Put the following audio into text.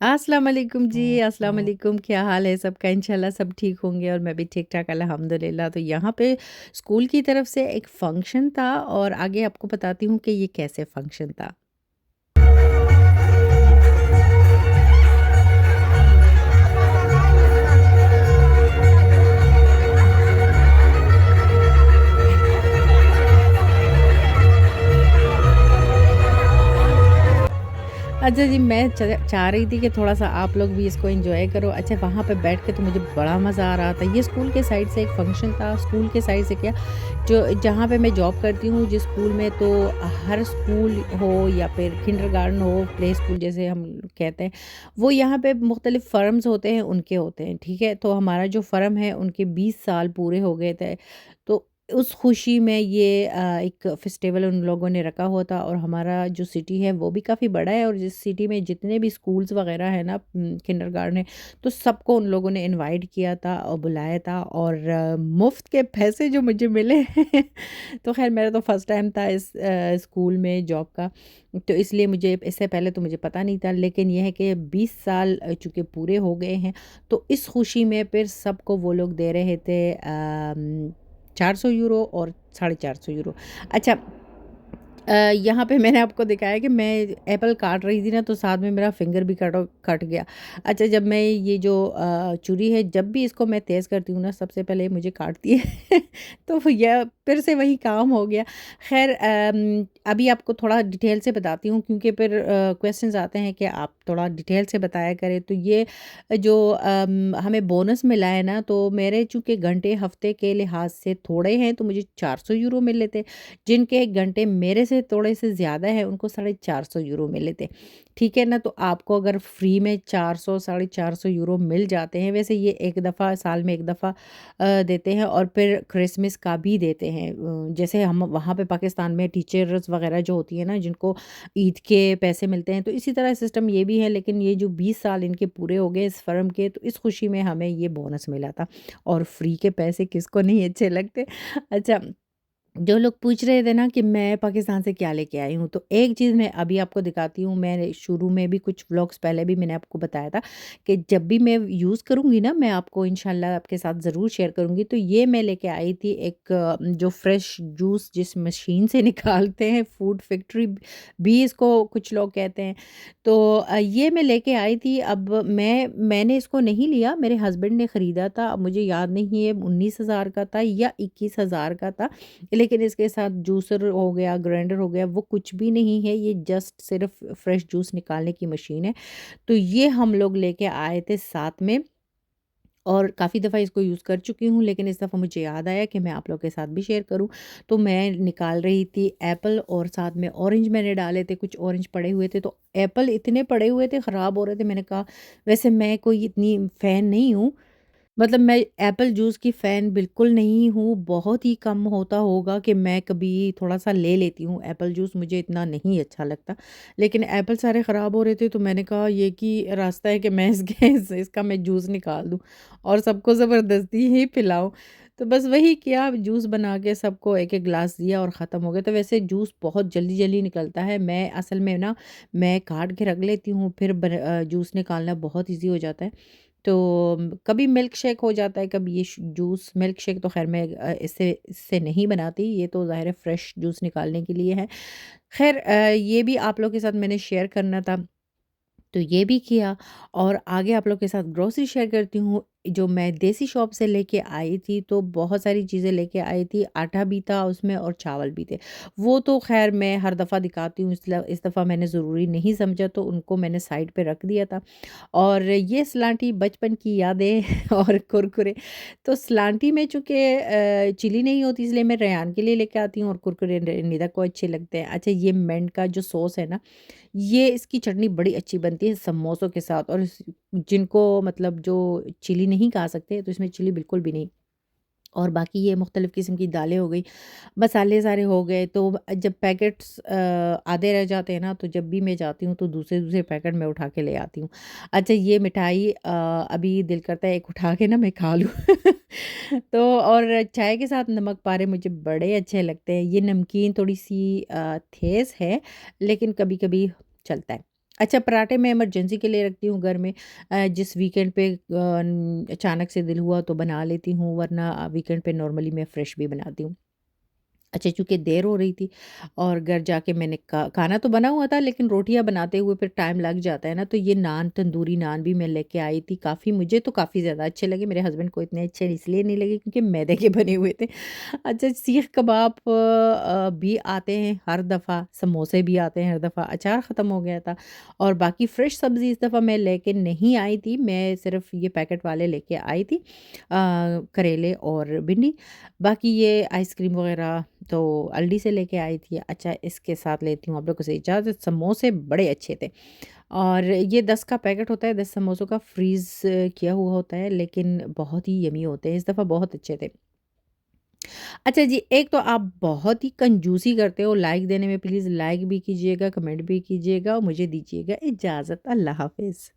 अस्सलाम वालेकुम जी, अस्सलाम वालेकुम। क्या हाल है सबका? इंशाल्लाह सब ठीक होंगे और मैं भी ठीक-ठाक अल्हम्दुलिल्लाह। तो यहाँ पे स्कूल की तरफ से एक फ़ंक्शन था और आगे आपको बताती हूँ कि ये कैसे फ़ंक्शन था। अच्छा जी, मैं चाह रही थी कि थोड़ा-सा आप लोग भी इसको एन्जॉय करो। अच्छा, वहाँ पे बैठ के तो मुझे बड़ा मज़ा आ रहा था। ये स्कूल के साइड से एक फ़ंक्शन था, स्कूल के साइड से क्या, जो जहाँ पे मैं जॉब करती हूँ जिस स्कूल में, तो हर स्कूल हो या फिर किंडरगार्टन हो, प्ले स्कूल जैसे हम कहते हैं, वो यहाँ पे मुख्तलिफ़ फ़र्म्स होते हैं, उनके होते हैं, ठीक है? तो हमारा जो फ़र्म है, उनके 20 साल पूरे हो गए थे। तो उस खुशी में ये एक फेस्टिवल उन लोगों ने रखा हुआ था और हमारा जो सिटी है वो भी काफ़ी बड़ा है और जिस सिटी में जितने भी स्कूल्स वगैरह है ना, किंडरगार्टन है, तो सबको उन लोगों ने इनवाइट किया था और बुलाया था और मुफ्त के पैसे जो मुझे मिले तो खैर मेरा तो फर्स्ट टाइम था इस स्कूल में जॉब का, तो इसलिए मुझे इससे पहले तो मुझे पता नहीं था, लेकिन यह है कि 20 साल चूँकि पूरे हो गए हैं, तो इस खुशी में फिर सबको वो लोग दे रहे थे 400 यूरो और 450 यूरो। अच्छा, यहाँ पे मैंने आपको दिखाया कि मैं एप्पल काट रही थी ना, तो साथ में मेरा फिंगर भी कट गया। अच्छा, जब मैं ये जो छुरी है, जब भी इसको मैं तेज़ करती हूँ ना, सबसे पहले ये मुझे काटती है तो यह फिर से वही काम हो गया। ख़ैर, अभी आपको थोड़ा डिटेल से बताती हूँ क्योंकि फिर क्वेश्चंस आते हैं कि आप थोड़ा डिटेल से बताया करें। तो ये जो हमें बोनस मिला है ना, तो मेरे चूँकि घंटे हफ़्ते के लिहाज से थोड़े हैं, तो मुझे 400 यूरो मिले थे। जिनके घंटे मेरे से थोड़े से ज़्यादा हैं, उनको 450 यूरो मिले थे। ठीक है ना? तो आपको अगर फ्री में 400 450 यूरो मिल जाते हैं, वैसे ये एक दफ़ा साल में एक दफ़ा देते हैं और फिर क्रिसमस का भी देते हैं। जैसे हम वहाँ पे पाकिस्तान में टीचर्स वग़ैरह जो होती हैं ना, जिनको ईद के पैसे मिलते हैं, तो इसी तरह सिस्टम ये भी है, लेकिन ये जो 20 साल इनके पूरे हो गए इस फ़र्म के, तो इस खुशी में हमें ये बोनस मिला था और फ्री के पैसे किसको नहीं अच्छे लगते। अच्छा, जो लोग पूछ रहे थे ना कि मैं पाकिस्तान से क्या लेके आई हूँ, तो एक चीज़ मैं अभी आपको दिखाती हूँ। मैं शुरू में भी कुछ व्लॉग्स पहले भी मैंने आपको बताया था कि जब भी मैं यूज़ करूँगी ना, मैं आपको इंशाल्लाह आपके साथ ज़रूर शेयर करूँगी। तो ये मैं लेके आई थी एक जो फ्रेश जूस जिस मशीन से निकालते हैं, फूड फैक्ट्री भी इसको कुछ लोग कहते हैं। तो ये मैं लेके आई थी। अब मैंने इसको नहीं लिया, मेरे हस्बैंड ने ख़रीदा था। अब मुझे याद नहीं है 19,000 का था या 21,000 का था, लेकिन इसके साथ जूसर हो गया, ग्राइंडर हो गया, वो कुछ भी नहीं है, ये जस्ट सिर्फ़ फ्रेश जूस निकालने की मशीन है। तो ये हम लोग लेके आए थे साथ में और काफ़ी दफ़ा इसको यूज़ कर चुकी हूँ, लेकिन इस दफ़ा मुझे याद आया कि मैं आप लोग के साथ भी शेयर करूँ। तो मैं निकाल रही थी एप्पल और साथ में ऑरेंज मैंने डाले थे, कुछ ऑरेंज पड़े हुए थे, तो एप्पल इतने पड़े हुए थे, ख़राब हो रहे थे। मैंने कहा, वैसे मैं कोई इतनी फ़ैन नहीं हूँ, मतलब मैं एप्पल जूस की फ़ैन बिल्कुल नहीं हूँ, बहुत ही कम होता होगा कि मैं कभी थोड़ा-सा ले लेती हूँ एप्पल जूस, मुझे इतना नहीं अच्छा लगता। लेकिन एप्पल सारे ख़राब हो रहे थे, तो मैंने कहा ये कि रास्ता है कि मैं इसके इसका मैं जूस निकाल दूँ और सबको ज़बरदस्ती ही पिलाऊँ। तो बस वही किया, जूस बना के सबको एक-एक ग्लास दिया और ख़त्म हो गया। तो वैसे जूस बहुत जल्दी-जल्दी निकलता है। मैं असल में ना, मैं काट के रख लेती हूँ, फिर जूस निकालना बहुत ईज़ी हो जाता है। तो कभी मिल्क शेक हो जाता है, कभी ये जूस। मिल्क शेक तो ख़ैर मैं इससे इससे नहीं बनाती, ये तो ज़ाहिर है फ्रेश जूस निकालने के लिए है। ख़ैर, ये भी आप लोग के साथ मैंने शेयर करना था। तो ये भी किया और आगे आप लोग के साथ ग्रोसरी शेयर करती हूँ। जो मैं देसी शॉप से लेके आई थी, तो बहुत सारी चीज़ें लेके आई थी, आटा भी था उसमें और चावल भी थे। वो तो ख़ैर मैं हर दफ़ा दिखाती हूँ, इस दफ़ा मैंने ज़रूरी नहीं समझा, तो उनको मैंने साइड पे रख दिया था। और ये सलांटी बचपन की यादें और कुरकुरे। तो सलांटी में चूँकि चिली नहीं होती, इसलिए मैं रेहान के लिए लेके आती हूँ और कुरकुरे निदा को अच्छे लगते हैं। अच्छा, ये मेंट का जो सॉस है ना, ये इसकी चटनी बड़ी अच्छी बनती है समोसों के साथ, और जिनको मतलब जो चिली नहीं खा सकते, तो इसमें चिली बिल्कुल भी नहीं। और बाकी ये मुख्तलिफ़ किस्म की दालें हो गई, मसाले सारे हो गए। तो जब पैकेट्स आधे रह जाते हैं ना, तो जब भी मैं जाती हूँ तो दूसरे-दूसरे पैकेट मैं उठा के ले आती हूँ। अच्छा, ये मिठाई अभी दिल करता है एक उठा के ना मैं खा लूँ। तो और चाय के साथ नमक पारे मुझे बड़े अच्छे लगते हैं। ये नमकीन थोड़ी-सी तेज़ है, लेकिन कभी-कभी चलता है। अच्छा, पराठे मैं इमरजेंसी के लिए रखती हूँ घर में। जिस वीकेंड पे अचानक से दिल हुआ तो बना लेती हूँ, वरना वीकेंड पे नॉर्मली मैं फ्रेश भी बनाती हूँ। अच्छा, चूँकि देर हो रही थी और घर जाके मैंने खाना तो बना हुआ था, लेकिन रोटियाँ बनाते हुए फिर टाइम लग जाता है ना, तो ये नान, तंदूरी नान भी मैं लेके आई थी। काफ़ी मुझे तो काफ़ी ज़्यादा अच्छे लगे, मेरे हस्बैंड को इतने अच्छे इसलिए नहीं लगे क्योंकि मैदे के बने हुए थे। अच्छा, सीख कबाब भी आते हैं हर दफ़ा, समोसे भी आते हैं हर दफ़ा, अचार ख़त्म हो गया था और बाकी फ्रेश सब्ज़ी इस दफ़ा मैं लेके नहीं आई थी, मैं सिर्फ़ ये पैकेट वाले लेके आई थी, करेले और भिंडी। बाकी ये आइसक्रीम वग़ैरह तो अल्डी से लेके आई थी। अच्छा, इसके साथ लेती हूँ आप लोगों से इजाज़त। समोसे बड़े अच्छे थे और ये 10 का पैकेट होता है, 10 समोसों का फ्रीज़ किया हुआ होता है, लेकिन बहुत ही यम्मी होते हैं, इस दफ़ा बहुत अच्छे थे। अच्छा जी, एक तो आप बहुत ही कंजूसी करते हो लाइक देने में, प्लीज़ लाइक भी कीजिएगा, कमेंट भी कीजिएगा और मुझे दीजिएगा इजाज़त। अल्लाह हाफ़िज़।